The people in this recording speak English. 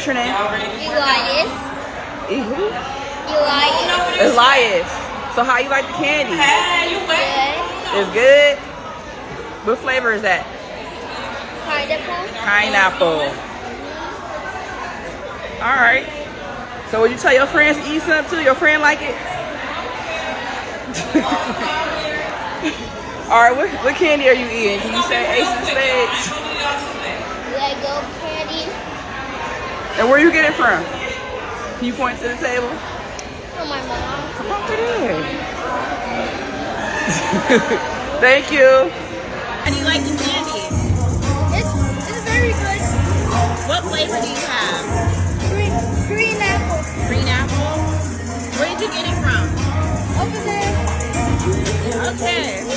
What's your name? Elias. Who? Elias. Elias. So how you like the candy? Good. It's good? What flavor is that? Pineapple. Pineapple. Alright. So would you tell your friends to eat some too? Your friend like it? Alright, what candy are you eating? Can you say Ace of Spades? Lego candy. And where you get it from? Can you point to the table? From my mom. Come over there. Thank you. How do you like the candy? It's very good. What flavor do you have? Green apple. Green apple? Where did you get it from? Over there. Okay.